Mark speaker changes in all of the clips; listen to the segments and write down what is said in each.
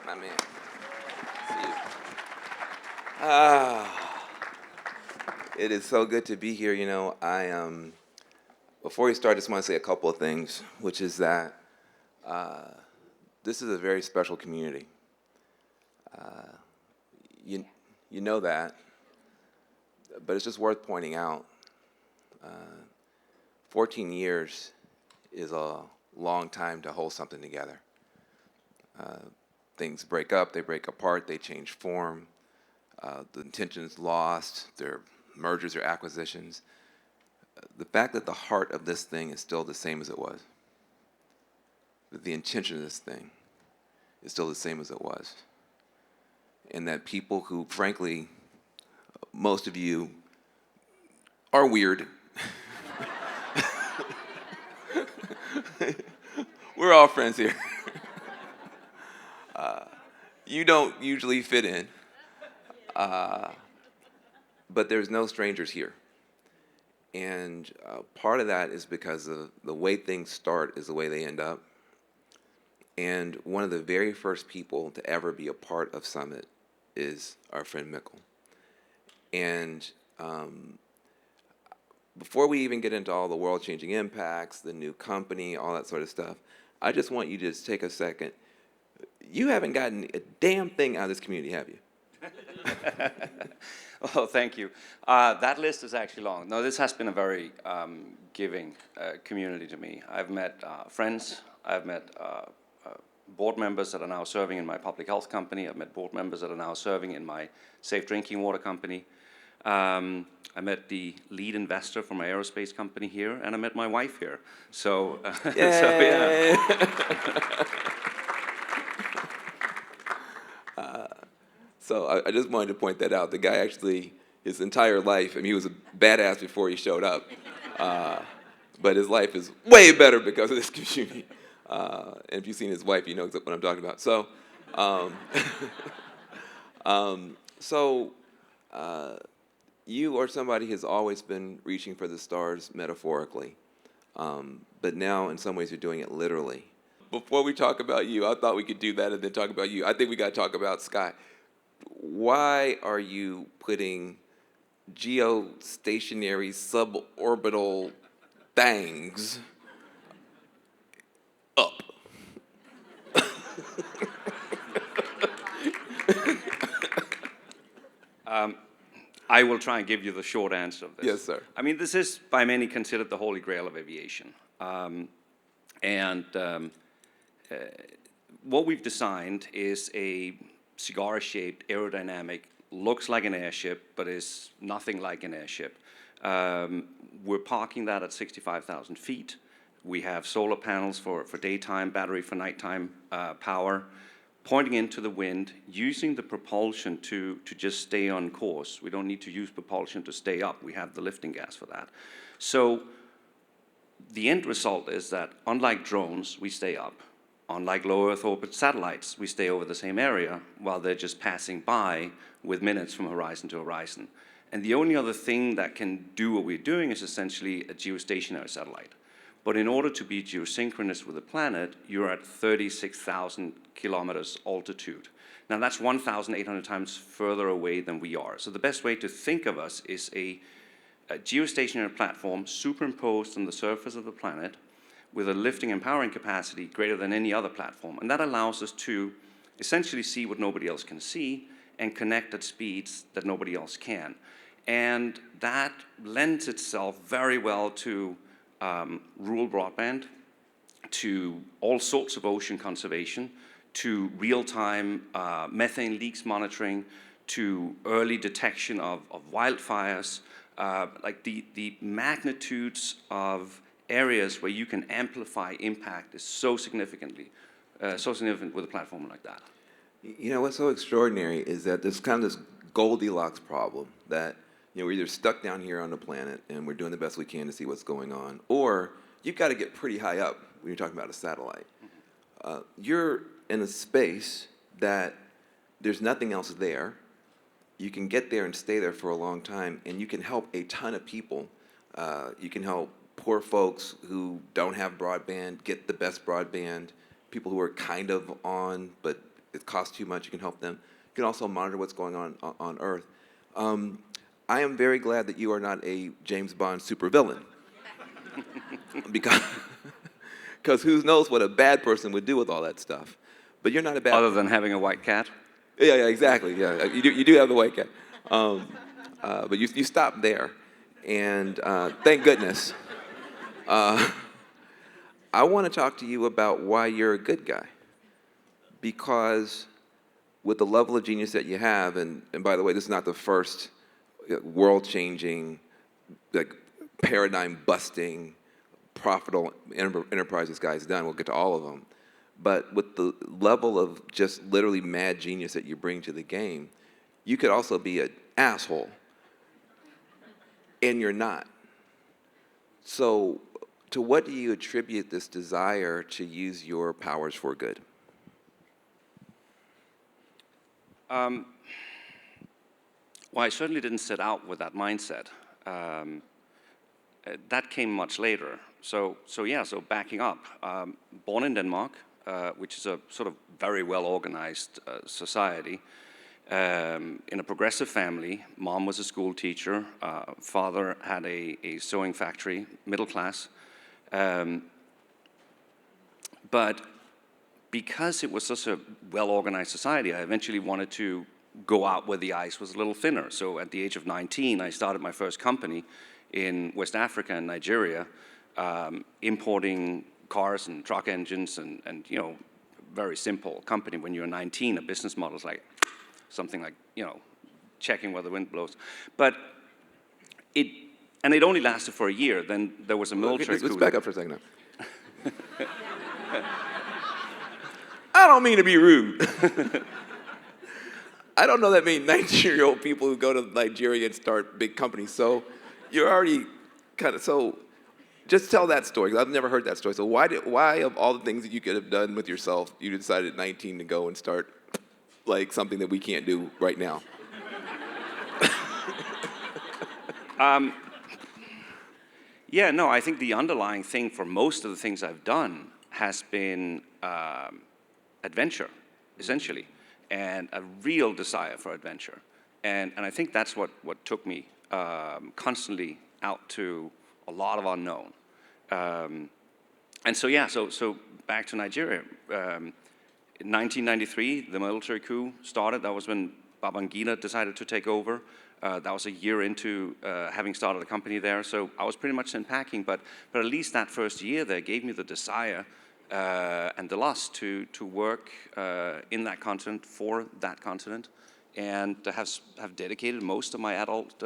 Speaker 1: My man. See you. Ah, it is so good to be here. Before we start, I just want to say a couple of things, which is that this is a very special community. You, you know that, but it's just worth pointing out. 14 years is a long time to hold something together. Things break up, they break apart, they change form. The intention is lost, there are mergers or acquisitions. The fact that the heart of this thing is still the same as it was, that the intention of this thing is still the same as it was, and that people who, frankly, most of you are weird. We're all friends here. You don't usually fit in, but there's no strangers here. And part of that is because the way things start is the way they end up. And one of the very first people to ever be a part of Summit is our friend Mikkel. And before we even get into all the world-changing impacts, the new company, all that sort of stuff, I just want you to just take a second. You haven't gotten a damn thing out of this community, have you?
Speaker 2: Well, thank you. That list is actually long. No, this has been a very giving community to me. I've met friends. I've met board members that are now serving in my public health company. I've met board members that are now serving in my safe drinking water company. I met the lead investor for my aerospace company here, and I met my wife here. So, so yeah.
Speaker 1: So I just wanted to point that out. The guy actually, his entire life, he was a badass before he showed up. But his life is way better because of this community. And if you've seen his wife, you know exactly what I'm talking about. So, you or somebody has always been reaching for the stars metaphorically. But now, in some ways, you're doing it literally. Before we talk about you, I thought we could do that and then talk about you. I think we got to talk about Sceye. Why are you putting geostationary suborbital things up?
Speaker 2: I will try and give you the short answer of this.
Speaker 1: Yes, sir.
Speaker 2: I mean, this is by many considered the holy grail of aviation. What we've designed is a cigar-shaped, aerodynamic, looks like an airship, but is nothing like an airship. We're parking that at 65,000 feet. We have solar panels for daytime, battery for nighttime power, pointing into the wind, using the propulsion to just stay on course. We don't need to use propulsion to stay up. We have the lifting gas for that. So the end result is that unlike drones, we stay up. Unlike low Earth orbit satellites, we stay over the same area while they're just passing by with minutes from horizon to horizon. And the only other thing that can do what we're doing is essentially a geostationary satellite. But in order to be geosynchronous with the planet, you're at 36,000 kilometers altitude. Now that's 1,800 times further away than we are. So the best way to think of us is a geostationary platform superimposed on the surface of the planet with a lifting and powering capacity greater than any other platform. And that allows us to essentially see what nobody else can see and connect at speeds that nobody else can. And that lends itself very well to rural broadband, to all sorts of ocean conservation, to real-time methane leaks monitoring, to early detection of wildfires, like the magnitudes of areas where you can amplify impact is so significant with a platform like that.
Speaker 1: You know, what's so extraordinary is that there's kind of this Goldilocks problem that, we're either stuck down here on the planet and we're doing the best we can to see what's going on, or you've got to get pretty high up when you're talking about a satellite. You're in a space that there's nothing else there. You can get there and stay there for a long time, and you can help a ton of people. You can help poor folks who don't have broadband get the best broadband, people who are kind of on but it costs too much, you can help them. You can also monitor what's going on Earth. I am very glad that you are not a James Bond supervillain. Because who knows what a bad person would do with all that stuff. But you're not a bad
Speaker 2: Other than having a white cat.
Speaker 1: Yeah, exactly. Yeah, you do have the white cat. But you stopped there. And thank goodness. I want to talk to you about why you're a good guy. Because with the level of genius that you have, and by the way, this is not the first world-changing, like paradigm-busting, profitable enterprise this guy's done. We'll get to all of them. But with the level of just literally mad genius that you bring to the game, you could also be an asshole. And you're not. So to what do you attribute this desire to use your powers for good?
Speaker 2: Well, I certainly didn't set out with that mindset. That came much later. So backing up, born in Denmark, which is a sort of very well-organized society, in a progressive family. Mom was a school teacher. Father had a sewing factory, middle class. But because it was such a well-organized society, I eventually wanted to go out where the ice was a little thinner. So at the age of 19, I started my first company in West Africa and Nigeria, importing cars and truck engines and very simple company. When you're 19, a business model is like something like, checking where the wind blows. But it only lasted for a year. Then there was a military coup.
Speaker 1: Let's back up for a second now. I don't mean to be rude. I don't know that many 19-year-old people who go to Nigeria and start big companies. So you're already just tell that story. I've never heard that story. So why of all the things that you could have done with yourself, you decided at 19 to go and start like something that we can't do right now?
Speaker 2: I think the underlying thing for most of the things I've done has been adventure, essentially, and a real desire for adventure. And I think that's what took me constantly out to a lot of unknown. So back to Nigeria. In 1993, the military coup started. That was when Babangida decided to take over. That was a year into having started a company there. So I was pretty much in packing, but at least that first year there gave me the desire and the lust to work in that continent, for that continent, and to have dedicated most of my adult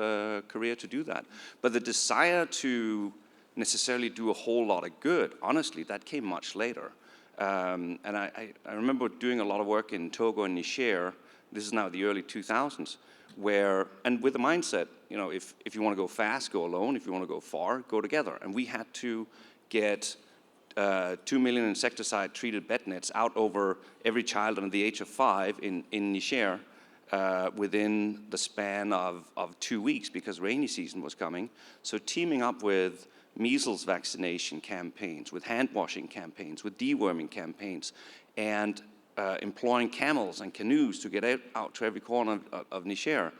Speaker 2: career to do that. But the desire to necessarily do a whole lot of good, honestly, that came much later. And I remember doing a lot of work in Togo and Niger. This is now the early 2000s, and with the mindset, if you want to go fast, go alone. If you want to go far, go together. And we had to get 2 million insecticide-treated bed nets out over every child under the age of 5 in Niger within the span of 2 weeks, because rainy season was coming. So teaming up with measles vaccination campaigns, with hand-washing campaigns, with deworming campaigns, and employing camels and canoes to get out to every corner of Niger.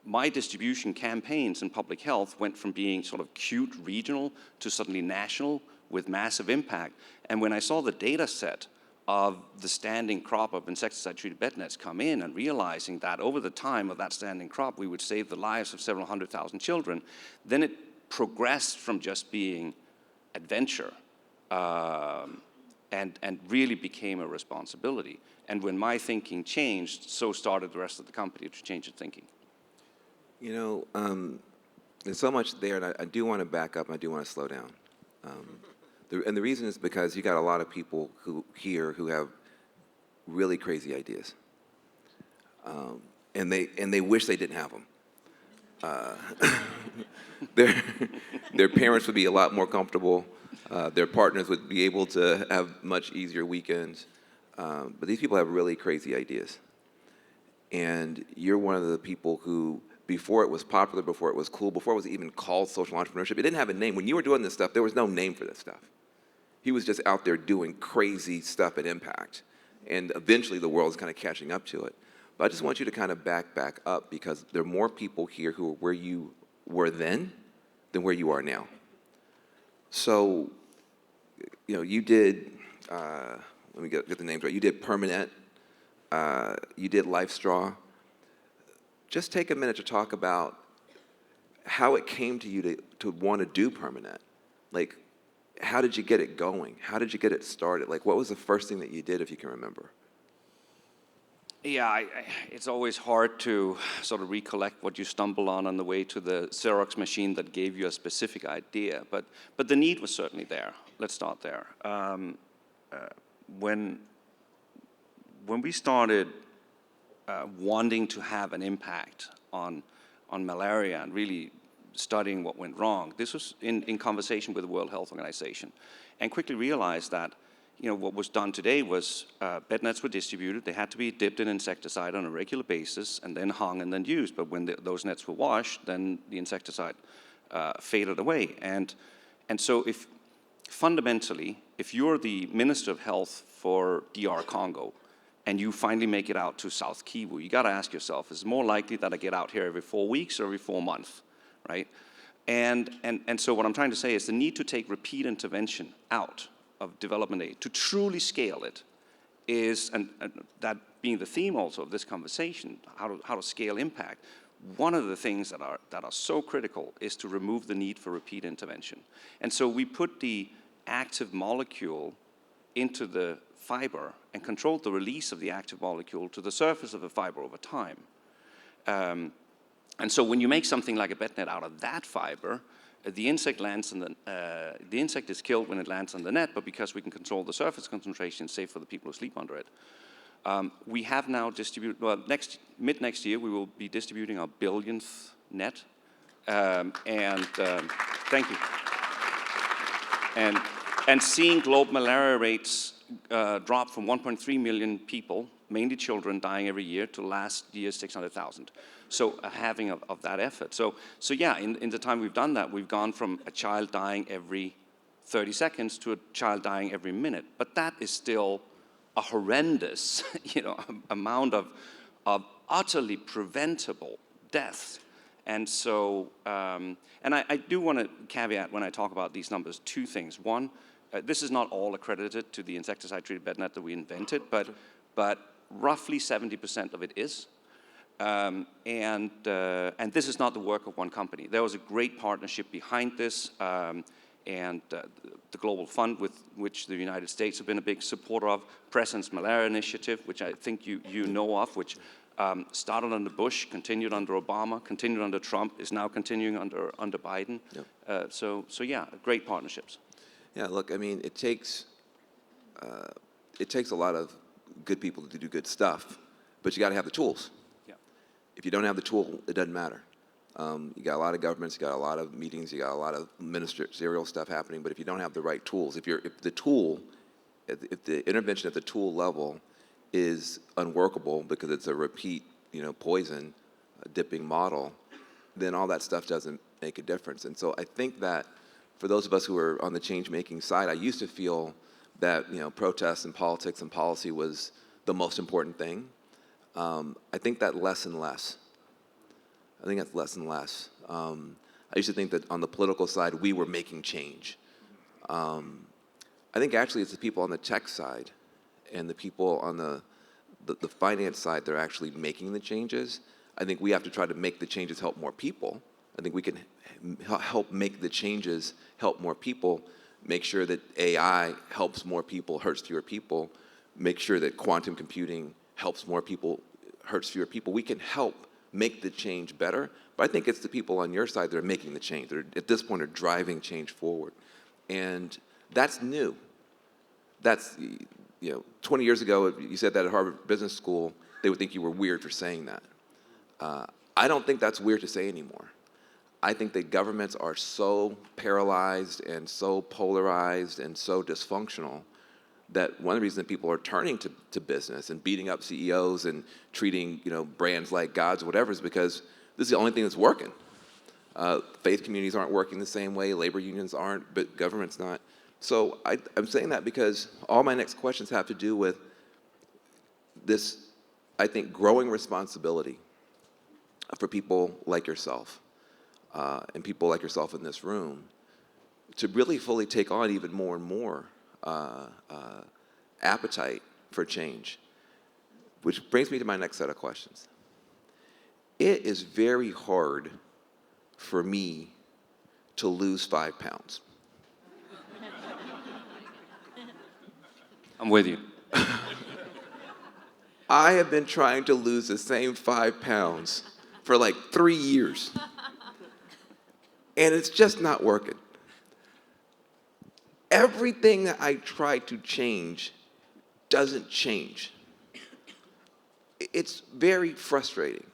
Speaker 2: My distribution campaigns in public health went from being sort of cute regional to suddenly national with massive impact. And when I saw the data set of the standing crop of insecticide-treated bed nets come in, and realizing that over the time of that standing crop, we would save the lives of several 100,000 children, then it progressed from just being adventure and really became a responsibility. And when my thinking changed, so started the rest of the company to change its thinking.
Speaker 1: There's so much there, and I do want to back up, and I do want to slow down. And the reason is because you got a lot of people who have really crazy ideas, and they wish they didn't have them. Their parents would be a lot more comfortable. Their partners would be able to have much easier weekends. But these people have really crazy ideas, and you're one of the people who, before it was popular, before it was cool, before it was even called social entrepreneurship, it didn't have a name. When you were doing this stuff, there was no name for this stuff. He was just out there doing crazy stuff at impact. And eventually the world is kind of catching up to it. But I just want you to kind of back up, because there are more people here who are where you were then than where you are now. So, you did, let me get the names right. You did Permanent, you did LifeStraw. Just take a minute to talk about how it came to you to want to do Permanent. Like, how did you get it going? How did you get it started? Like, what was the first thing that you did, if you can remember?
Speaker 2: Yeah, it's always hard to sort of recollect what you stumble on the way to the Xerox machine that gave you a specific idea. But the need was certainly there. Let's start there. When we started wanting to have an impact on malaria and really studying what went wrong, this was in conversation with the World Health Organization, and quickly realized that what was done today was bed nets were distributed. They had to be dipped in insecticide on a regular basis and then hung and then used. But when those nets were washed, then the insecticide faded away. And so fundamentally, if you're the Minister of Health for DR Congo and you finally make it out to South Kivu, you got to ask yourself, is it more likely that I get out here every 4 weeks or every 4 months, right? And so what I'm trying to say is the need to take repeat intervention out of development aid to truly scale it is, and that being the theme also of this conversation, how to scale impact. One of the things that are so critical is to remove the need for repeat intervention. And so we put the active molecule into the fiber and controlled the release of the active molecule to the surface of the fiber over time. And so when you make something like a bed net out of that fiber, the insect lands in the insect is killed when it lands on the net, but because we can control the surface concentration, safe for the people who sleep under it. We have now distributed, mid next year, we will be distributing our billionth net. Thank you. And seeing global malaria rates drop from 1.3 million people, mainly children, dying every year to last year's 600,000. So a halving of that effort. So yeah, in the time we've done that, we've gone from a child dying every 30 seconds to a child dying every minute. But that is still a horrendous, amount of utterly preventable deaths. And so, and I do want to caveat when I talk about these numbers 2 things. One, this is not all accredited to the insecticide-treated bed net that we invented, but roughly 70% of it is. And this is not the work of one company. There was a great partnership behind this, and the Global Fund, with which the United States have been a big supporter of, President's Malaria Initiative, which I think you know of, which started under Bush, continued under Obama, continued under Trump, is now continuing under Biden. Yep. So yeah, great partnerships.
Speaker 1: Yeah, look, I mean, it takes a lot of good people to do good stuff, but you got to have the tools. If you don't have the tool, it doesn't matter. You got a lot of governments, you got a lot of meetings, you got a lot of ministerial stuff happening, but if you don't have the right tools, if the intervention at the tool level is unworkable because it's a repeat, poison, dipping model, then all that stuff doesn't make a difference. And so I think that for those of us who are on the change-making side, I used to feel that, protests and politics and policy was the most important thing. I think that less and less. I think that's less and less. I used to think that on the political side, we were making change. I think actually it's the people on the tech side and the people on the finance side that are actually making the changes. I think we have to try to make the changes help more people. I think we can help make the changes help more people, make sure that AI helps more people, hurts fewer people, make sure that quantum computing helps more people, hurts fewer people. We can help make the change better, but I think it's the people on your side that are making the change, that are, at this point, are driving change forward. And that's new. That's, 20 years ago, if you said that at Harvard Business School, they would think you were weird for saying that. I don't think that's weird to say anymore. I think that governments are so paralyzed and so polarized and so dysfunctional that one of the reasons that people are turning to business and beating up CEOs and treating brands like gods or whatever is because this is the only thing that's working. Faith communities aren't working the same way, labor unions aren't, but government's not. So I'm saying that because all my next questions have to do with this, I think, growing responsibility for people like yourself and people like yourself in this room to really fully take on even more and more appetite for change. Which brings me to my next set of questions. It is very hard for me to lose 5 pounds.
Speaker 2: I'm with you.
Speaker 1: I have been trying to lose the same 5 pounds for like 3 years. And it's just not working. Everything that I try to change doesn't change. It's very frustrating.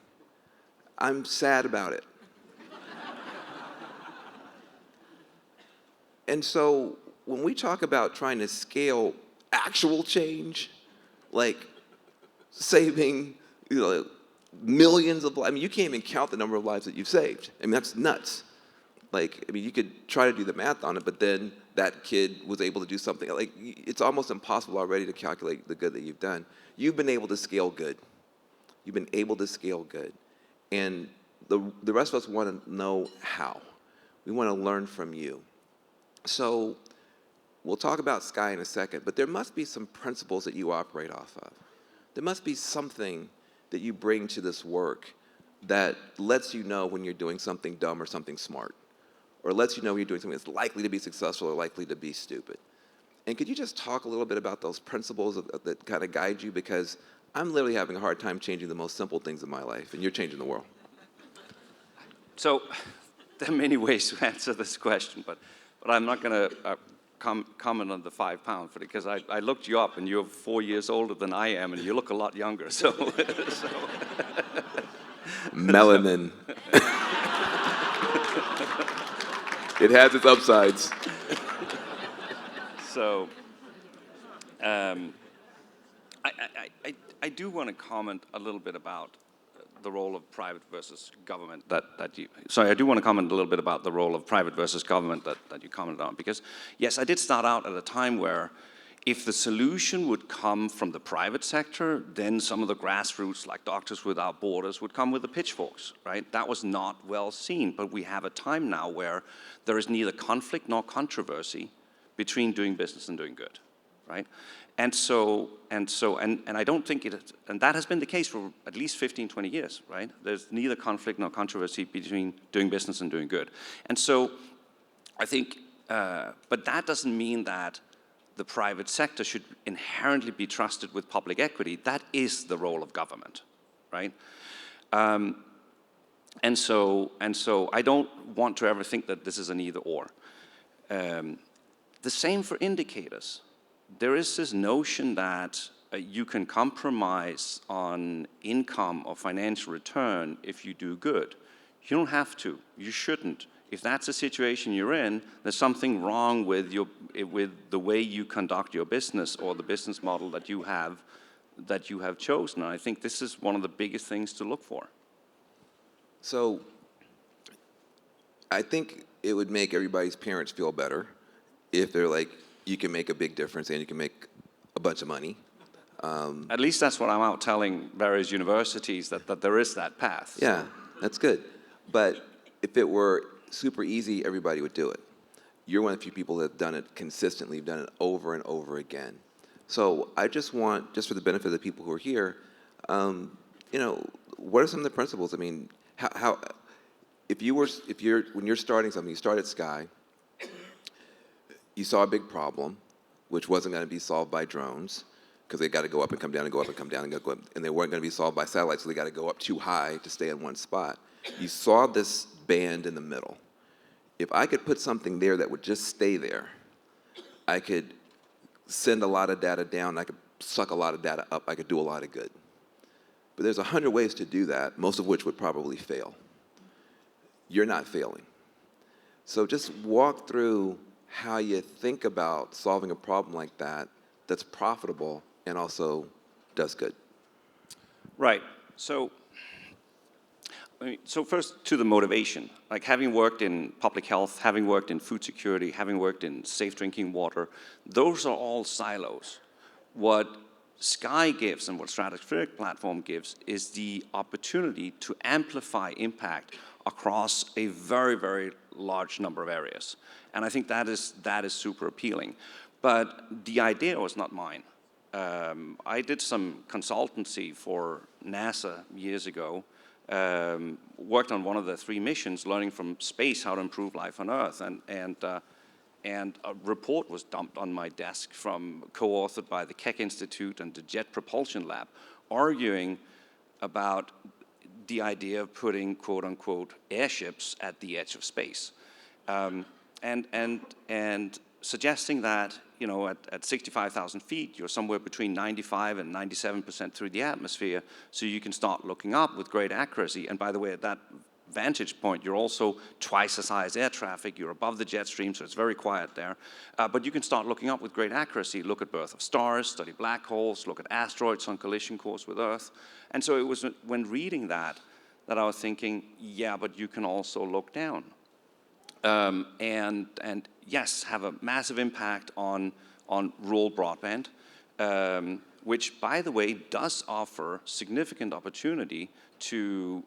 Speaker 1: I'm sad about it. And so when we talk about trying to scale actual change, like saving, millions of lives. I mean, you can't even count the number of lives that you've saved. I mean, that's nuts. Like, I mean, you could try to do the math on it, but then that kid was able to do something. Like, it's almost impossible already to calculate the good that you've done. You've been able to scale good. You've been able to scale good. And the rest of us want to know how. We want to learn from you. So we'll talk about Sceye in a second, but there must be some principles that you operate off of. There must be something that you bring to this work that lets you know when you're doing something dumb or something smart, or lets you know when you're doing something that's likely to be successful or likely to be stupid. And could you just talk a little bit about those principles that kind of guide you? Because I'm literally having a hard time changing the most simple things in my life, and you're changing the world.
Speaker 2: So there are many ways to answer this question, but I'm not going to comment on the 5 pound because I looked you up and you're 4 years older than I am and you look a lot younger. So,
Speaker 1: Melanin. It has its upsides.
Speaker 2: So I do want to comment a little bit about the role of private versus government I do want to comment a little bit about the role of private versus government that you commented on, because yes, I did start out at a time where if the solution would come from the private sector, then some of the grassroots like Doctors Without Borders would come with the pitchforks, right? That was not well seen, but we have a time now where there is neither conflict nor controversy between doing business and doing good, right? And I don't think and that has been the case for at least 15, 20 years, right? There's neither conflict nor controversy between doing business and doing good. And so I think, but that doesn't mean that the private sector should inherently be trusted with public equity. That is the role of government, right? And so I don't want to ever think that this is an either or. The same for indicators. There is this notion that you can compromise on income or financial return if you do good. You don't have to. You shouldn't. If that's the situation you're in, there's something wrong with the way you conduct your business or the business model that you have chosen. And I think this is one of the biggest things to look for.
Speaker 1: So I think it would make everybody's parents feel better if they're like, you can make a big difference and you can make a bunch of money.
Speaker 2: At least that's what I'm out telling various universities, that there is that path.
Speaker 1: Yeah,
Speaker 2: so.
Speaker 1: That's good. But if it were super easy, everybody would do it. You're one of the few people that have done it consistently, you've done it over and over again. So I just want, just for the benefit of the people who are here, what are some of the principles? I mean, when you're starting something, you start at Sceye, you saw a big problem, which wasn't going to be solved by drones, because they got to go up and come down and go up and come down and go up, and they weren't going to be solved by satellites, so they got to go up too high to stay in one spot. You saw this band in the middle. If I could put something there that would just stay there, I could send a lot of data down, I could suck a lot of data up, I could do a lot of good. But there's 100 ways to do that, most of which would probably fail. You're not failing. So just walk through how you think about solving a problem like that that's profitable and also does good.
Speaker 2: Right. So So first to the motivation. Like having worked in public health, having worked in food security, having worked in safe drinking water, those are all silos. What Sceye gives and what Stratospheric Platform gives is the opportunity to amplify impact across a very, very large number of areas. And I think that is super appealing. But the idea was not mine. I did some consultancy for NASA years ago, worked on one of the 3 missions, learning from space how to improve life on Earth, and a report was dumped on my desk co-authored by the Keck Institute and the Jet Propulsion Lab, arguing about the idea of putting quote-unquote airships at the edge of space, and suggesting that at 65,000 feet, you're somewhere between 95 and 97% through the atmosphere, so you can start looking up with great accuracy. And by the way, at that vantage point, you're also twice as high as air traffic, you're above the jet stream, so it's very quiet there. But you can start looking up with great accuracy, look at birth of stars, study black holes, look at asteroids on collision course with Earth. And so it was when reading that I was thinking, yeah, but you can also look down. And yes, have a massive impact on rural broadband, which, by the way, does offer significant opportunity to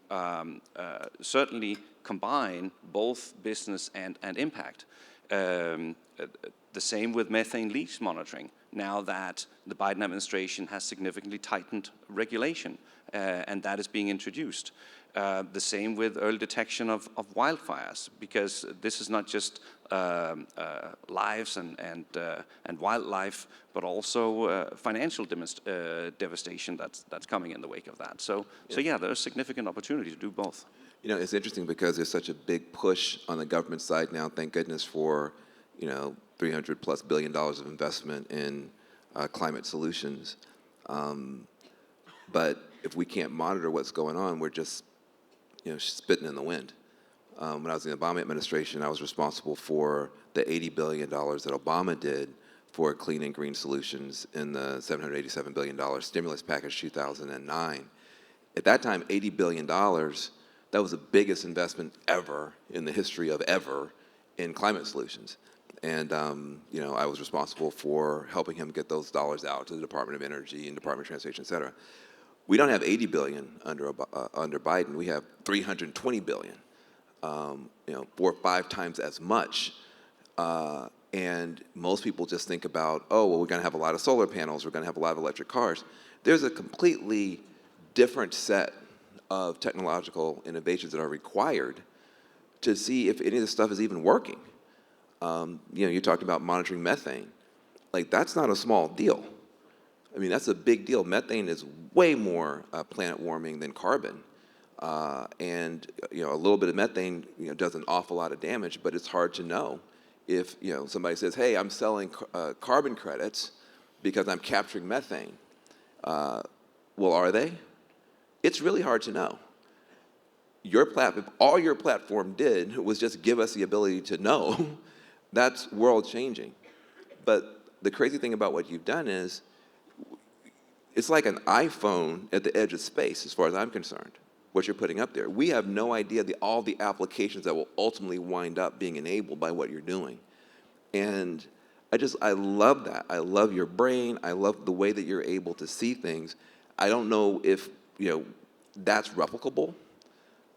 Speaker 2: certainly combine both business and impact. The same with methane leaks monitoring, now that the Biden administration has significantly tightened regulation, and that is being introduced. The same with early detection of wildfires, because this is not just lives and wildlife, but also financial devastation that's coming in the wake of that. So yeah, there's significant opportunity to do both.
Speaker 1: It's interesting because there's such a big push on the government side now. Thank goodness for $300+ billion of investment in climate solutions. But if we can't monitor what's going on, we're just spitting in the wind. When I was in the Obama administration, I was responsible for the $80 billion that Obama did for clean and green solutions in the $787 billion stimulus package 2009. At that time, $80 billion, that was the biggest investment ever in the history of ever in climate solutions. And I was responsible for helping him get those dollars out to the Department of Energy and Department of Transportation, et cetera. We don't have 80 billion under Biden. We have 320 billion, 4 or 5 times as much. And most people just think about, oh, well, we're going to have a lot of solar panels. We're going to have a lot of electric cars. There's a completely different set of technological innovations that are required to see if any of this stuff is even working. You talked about monitoring methane. Like, that's not a small deal. I mean, that's a big deal. Methane is way more planet warming than carbon. And a little bit of methane does an awful lot of damage, but it's hard to know if somebody says, hey, I'm selling carbon credits because I'm capturing methane. Well, are they? It's really hard to know. If all your platform did was just give us the ability to know, that's world changing. But the crazy thing about what you've done is, it's like an iPhone at the edge of space, as far as I'm concerned, what you're putting up there. We have no idea all the applications that will ultimately wind up being enabled by what you're doing. And I love that. I love your brain. I love the way that you're able to see things. I don't know if, that's replicable,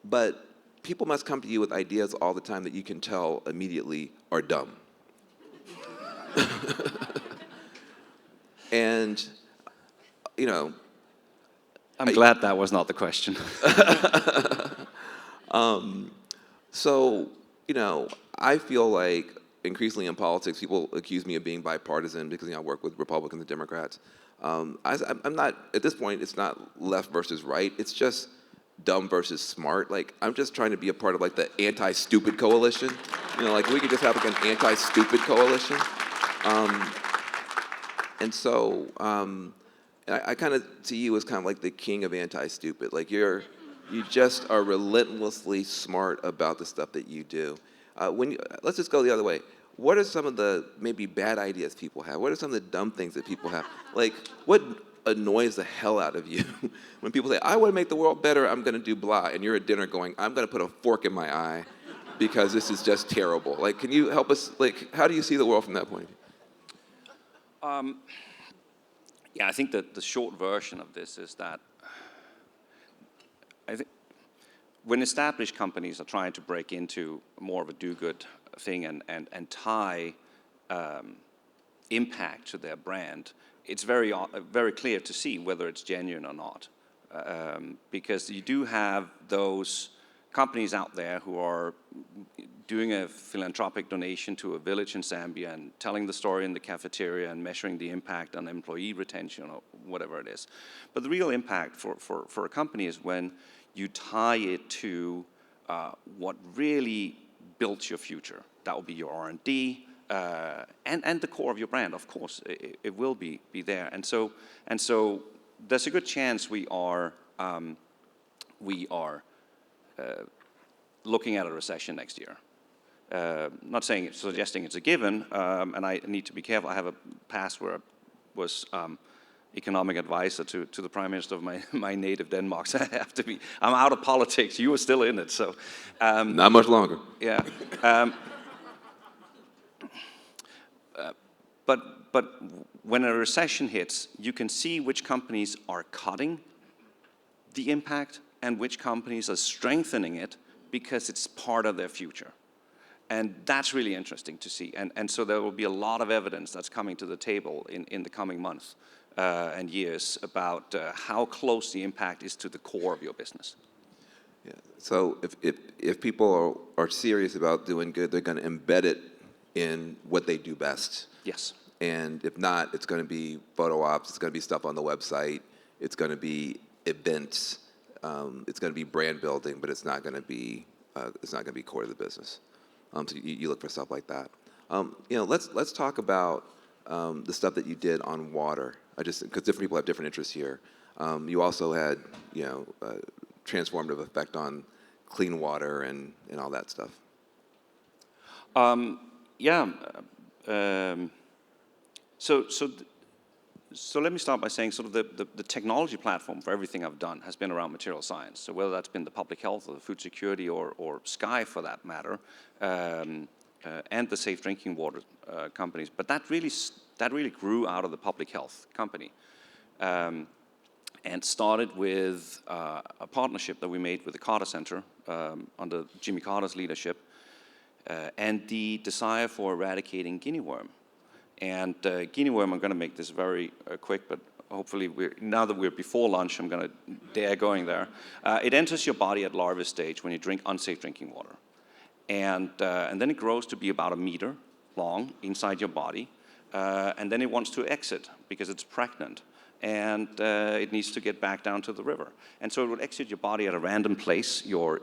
Speaker 1: but people must come to you with ideas all the time that you can tell immediately are dumb. And
Speaker 2: I'm glad that was not the question.
Speaker 1: So, I feel like increasingly in politics, people accuse me of being bipartisan because I work with Republicans and Democrats. I'm not, at this point, it's not left versus right. It's just dumb versus smart. Like, I'm just trying to be a part of the anti-stupid coalition. We could just have an anti-stupid coalition. And so, I kind of see you as kind of like the king of anti-stupid. You just are relentlessly smart about the stuff that you do. Let's just go the other way. What are some of the maybe bad ideas people have? What are some of the dumb things that people have? annoys the hell out of you when people say, I want to make the world better, I'm going to do blah, and you're at dinner going, I'm going to put a fork in my eye because this is just terrible. Like, can you help us, like, how do you see the world from that point of view?
Speaker 2: Yeah, I think that the short version of this is that I think when established companies are trying to break into more of a do-good thing and tie impact to their brand, it's very clear to see whether it's genuine or not. Because you do have those companies out there who are doing a philanthropic donation to a village in Zambia and telling the story in the cafeteria and measuring the impact on employee retention or whatever it is. But the real impact for a company is when you tie it to what really built your future. That will be your R&D and the core of your brand, of course. It will be there. And so there's a good chance we are looking at a recession next year. Not suggesting it's a given, and I need to be careful. I have a past where I was economic advisor to the Prime Minister of my native Denmark, so I'm out of politics. You are still in it, so.
Speaker 1: Not much longer.
Speaker 2: Yeah. But when a recession hits, you can see which companies are cutting the impact and which companies are strengthening it because it's part of their future. And that's really interesting to see. And so there will be a lot of evidence that's coming to the table in the coming months and years about how close the impact is to the core of your business.
Speaker 1: Yeah. So if people are serious about doing good, they're going to embed it in what they do best.
Speaker 2: Yes.
Speaker 1: And if not, it's going to be photo ops, it's going to be stuff on the website, it's going to be events, it's going to be brand building, but it's not going to be core to the business. So you look for stuff like that. Let's talk about the stuff that you did on water. Because different people have different interests here. You also had a transformative effect on clean water and all that stuff.
Speaker 2: So let me start by saying sort of the technology platform for everything I've done has been around material science. So whether that's been the public health or the food security or Sceye for that matter, and the safe drinking water companies. But that really grew out of the public health company. And started with a partnership that we made with the Carter Center under Jimmy Carter's leadership, and the desire for eradicating guinea worm. And guinea worm, I'm going to make this very quick, but hopefully now that we're before lunch, I'm going to dare going there. It enters your body at larva stage when you drink unsafe drinking water. And then it grows to be about 1 meter long inside your body. And then it wants to exit because it's pregnant. And it needs to get back down to the river. And so it will exit your body at a random place, your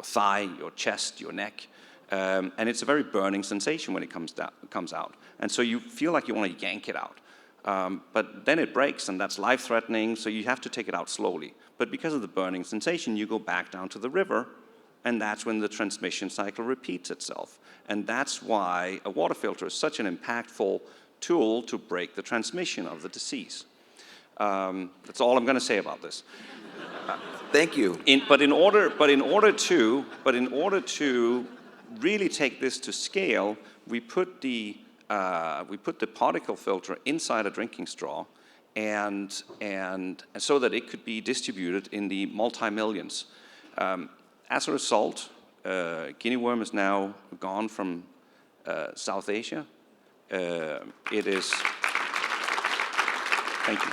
Speaker 2: thigh, your chest, your neck. And it's a very burning sensation when it comes out. And so you feel like you want to yank it out. But then it breaks, and that's life-threatening, so you have to take it out slowly. But because of the burning sensation, you go back down to the river, and that's when the transmission cycle repeats itself. And that's why a water filter is such an impactful tool to break the transmission of the disease. That's all I'm going to say about this.
Speaker 1: Thank you.
Speaker 2: But in order to really take this to scale, we put the particle filter inside a drinking straw, and so that it could be distributed in the multi-millions. As a result, guinea worm is now gone from South Asia. It is. Thank you.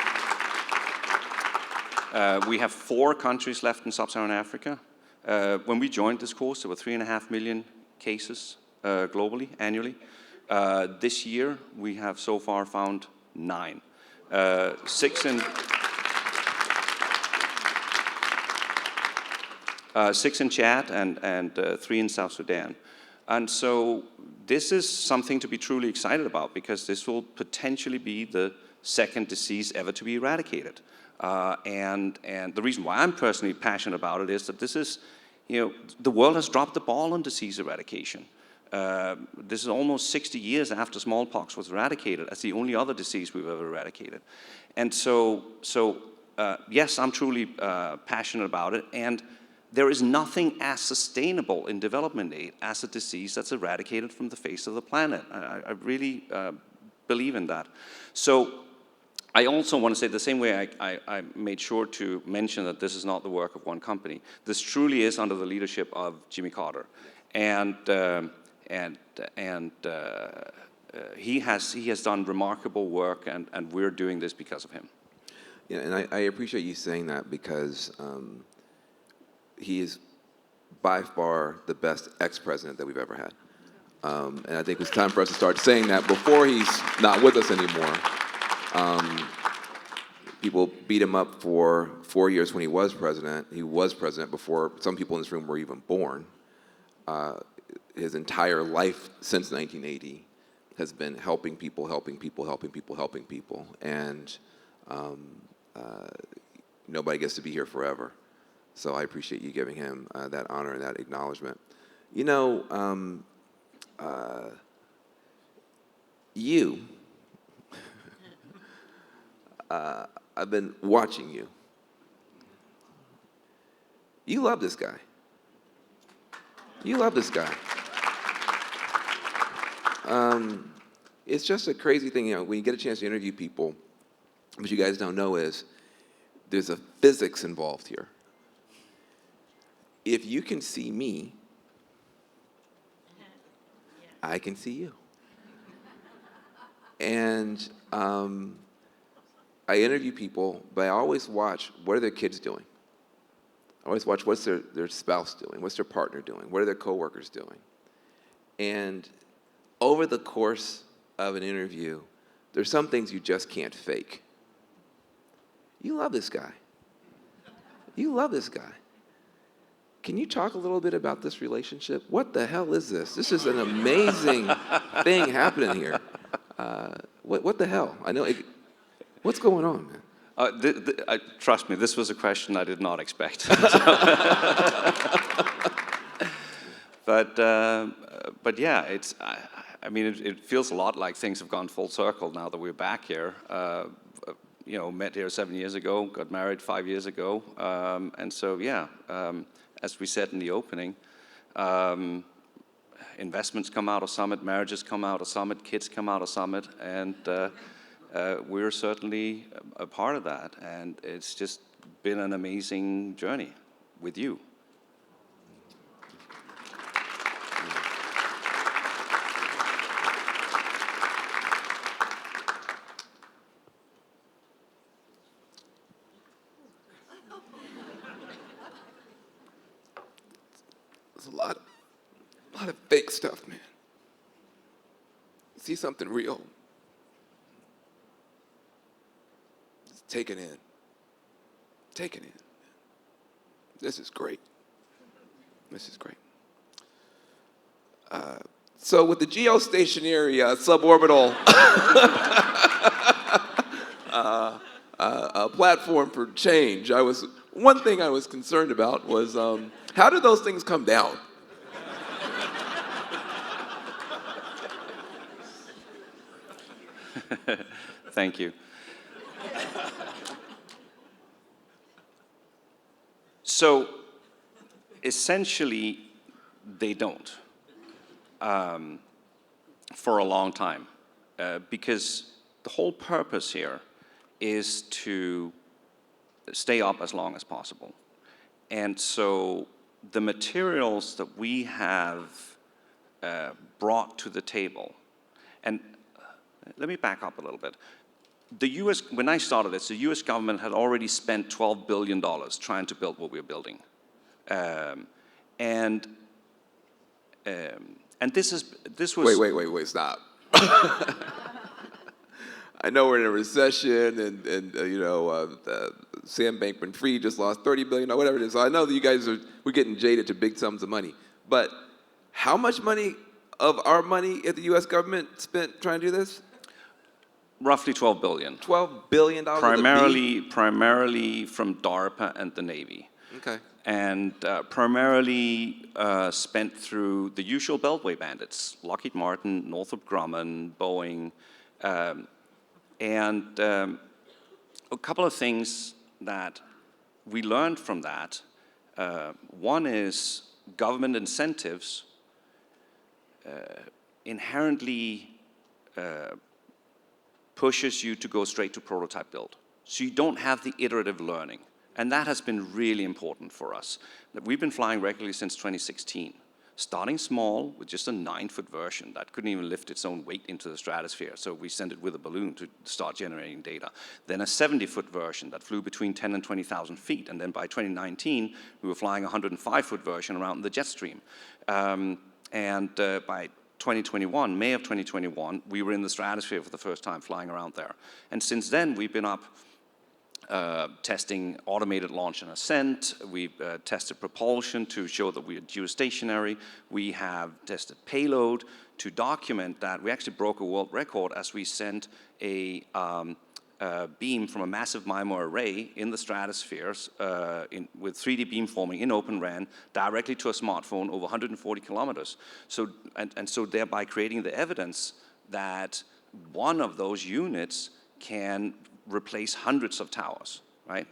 Speaker 2: We have 4 countries left in sub-Saharan Africa. When we joined this course, there were 3.5 million cases globally, annually. This year, we have so far found 9. 6 in Chad and 3 in South Sudan. And so this is something to be truly excited about, because this will potentially be the second disease ever to be eradicated. And the reason why I'm personally passionate about it is that this is, the world has dropped the ball on disease eradication. This is almost 60 years after smallpox was eradicated. That's the only other disease we've ever eradicated. And so yes, I'm truly passionate about it. And there is nothing as sustainable in development aid as a disease that's eradicated from the face of the planet. I really believe in that. So I also want to say, the same way I made sure to mention that this is not the work of one company. This truly is under the leadership of Jimmy Carter. And he has done remarkable work, and we're doing this because of him.
Speaker 1: Yeah, and I appreciate you saying that, because he is by far the best ex-president that we've ever had. And I think it's time for us to start saying that before he's not with us anymore. People beat him up for 4 years when he was president. He was president before some people in this room were even born. His entire life since 1980 has been helping people, helping people, helping people, helping people. And nobody gets to be here forever. So I appreciate you giving him that honor and that acknowledgement. You know, I've been watching you. You love this guy. You love this guy. It's just a crazy thing, you know, when you get a chance to interview people, what you guys don't know is there's a physics involved here. If you can see me, I can see you. And I interview people, but I always watch, what are their kids doing? I always watch, what's their spouse doing? What's their partner doing? What are their coworkers doing? And over the course of an interview, there's some things you just can't fake. You love this guy. You love this guy. Can you talk a little bit about this relationship? What the hell is this? This is an amazing thing happening here. What the hell? I know. What's going on, man?
Speaker 2: Trust me, this was a question I did not expect. But yeah, it's. I mean, it feels a lot like things have gone full circle now that we're back here. You know, met here 7 years ago, got married 5 years ago, and so yeah. As we said in the opening, investments come out of Summit, marriages come out of Summit, kids come out of Summit, and we're certainly a part of that. And it's just been an amazing journey with you.
Speaker 1: There's a lot of fake stuff, man. See something real, just take it in. Take it in. This is great. This is great. So with the geostationary suborbital platform for change, one thing I was concerned about was how do those things come down?
Speaker 2: Thank you. So, essentially, they don't for a long time, because the whole purpose here is to stay up as long as possible. And so the materials that we have brought to the table, and let me back up a little bit. The US, when I started this, the US government had already spent $12 billion trying to build what we're building. And this was...
Speaker 1: Wait, stop. I know we're in a recession, and you know, Sam Bankman-Fried just lost $30 billion, or whatever it is. So I know that you guys we're getting jaded to big sums of money. But how much money of our money at the U.S. government spent trying to do this?
Speaker 2: Roughly $12 billion.
Speaker 1: $12 billion.
Speaker 2: Primarily from DARPA and the Navy.
Speaker 1: Okay.
Speaker 2: And primarily spent through the usual Beltway bandits, Lockheed Martin, Northrop Grumman, Boeing, and a couple of things that we learned from that. One is government incentives inherently pushes you to go straight to prototype build. So you don't have the iterative learning. And that has been really important for us. We've been flying regularly since 2016, starting small with just a 9-foot version that couldn't even lift its own weight into the stratosphere. So we sent it with a balloon to start generating data. Then a 70-foot version that flew between 10 and 20,000 feet. And then by 2019, we were flying a 105-foot version around the jet stream. By 2021, May of 2021, we were in the stratosphere for the first time flying around there. And since then, we've been up testing automated launch and ascent. We've tested propulsion to show that we are geostationary. We have tested payload to document that. We actually broke a world record as we sent a beam from a massive MIMO array in the stratosphere with 3D beamforming in Open RAN directly to a smartphone over 140 kilometers. So, and so thereby creating the evidence that one of those units can replace hundreds of towers, right?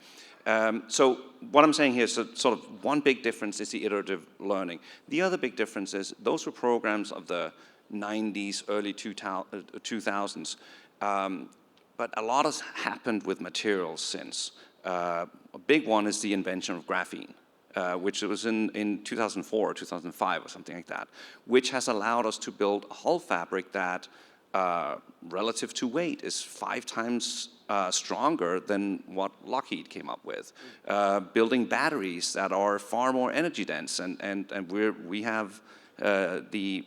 Speaker 2: So what I'm saying here is that sort of one big difference is the iterative learning. The other big difference is those were programs of the 90s, early 2000s, but a lot has happened with materials since. A big one is the invention of graphene, which was in 2004 or 2005 or something like that, which has allowed us to build a hull fabric that relative to weight is 5 times stronger than what Lockheed came up with. Building batteries that are far more energy dense, and we have the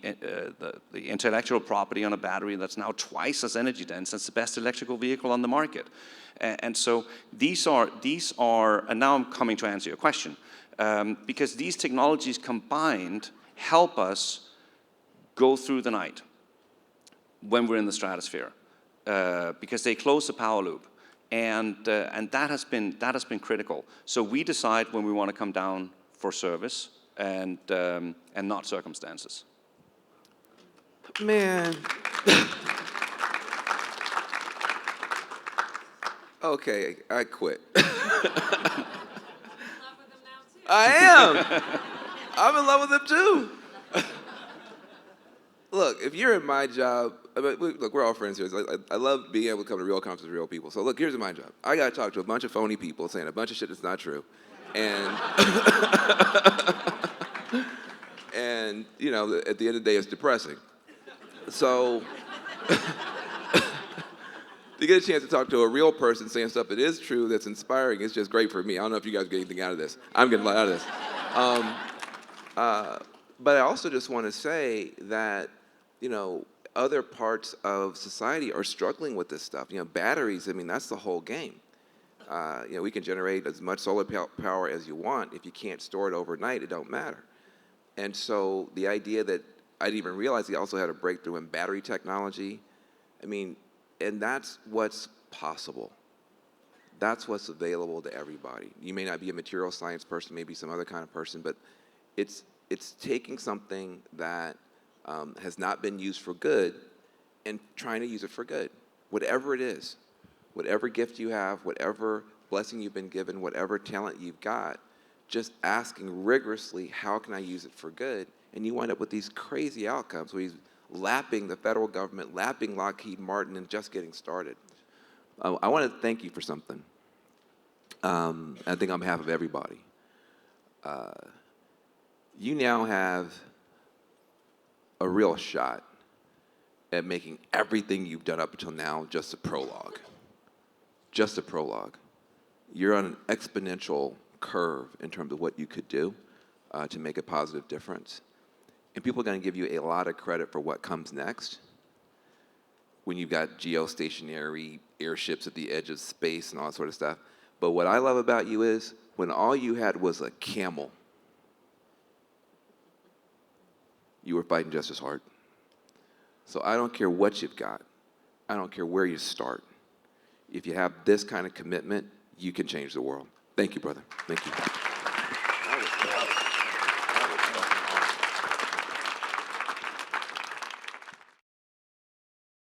Speaker 2: intellectual property on a battery that's now twice as energy dense as the best electrical vehicle on the market. And so these are, and now I'm coming to answer your question, because these technologies combined help us go through the night when we're in the stratosphere, because they close the power loop, and that has been critical. So we decide when we want to come down for service, and not circumstances.
Speaker 1: Man. Okay, I quit. I am. I'm in love with them too. Look, if you're in my job, look, we're all friends here. I love being able to come to real conferences with real people. So look, here's my job. I got to talk to a bunch of phony people saying a bunch of shit that's not true. And, and you know, at the end of the day, it's depressing. So to get a chance to talk to a real person saying stuff that is true, that's inspiring, it's just great for me. I don't know if you guys get anything out of this. I'm getting a lot out of this. But I also just want to say that, you know, other parts of society are struggling with this stuff. You know, batteries, I mean, that's the whole game. You know, we can generate as much solar power as you want. If you can't store it overnight, it don't matter. And so the idea that I didn't even realize he also had a breakthrough in battery technology, I mean, and that's what's possible. That's what's available to everybody. You may not be a material science person, maybe some other kind of person, but it's taking something that has not been used for good and trying to use it for good, whatever it is, whatever gift you have, whatever blessing you've been given, whatever talent you've got, just asking rigorously, how can I use it for good? And you wind up with these crazy outcomes where he's lapping the federal government, lapping Lockheed Martin, and just getting started. I want to thank you for something. I think on behalf of everybody. You now have a real shot at making everything you've done up until now just a prologue. Just a prologue. You're on an exponential curve in terms of what you could do to make a positive difference. And people are going to give you a lot of credit for what comes next when you've got geostationary airships at the edge of space and all that sort of stuff. But what I love about you is when all you had was a camel, you were fighting just as hard. So I don't care what you've got. I don't care where you start. If you have this kind of commitment, you can change the world. Thank you, brother. Thank you.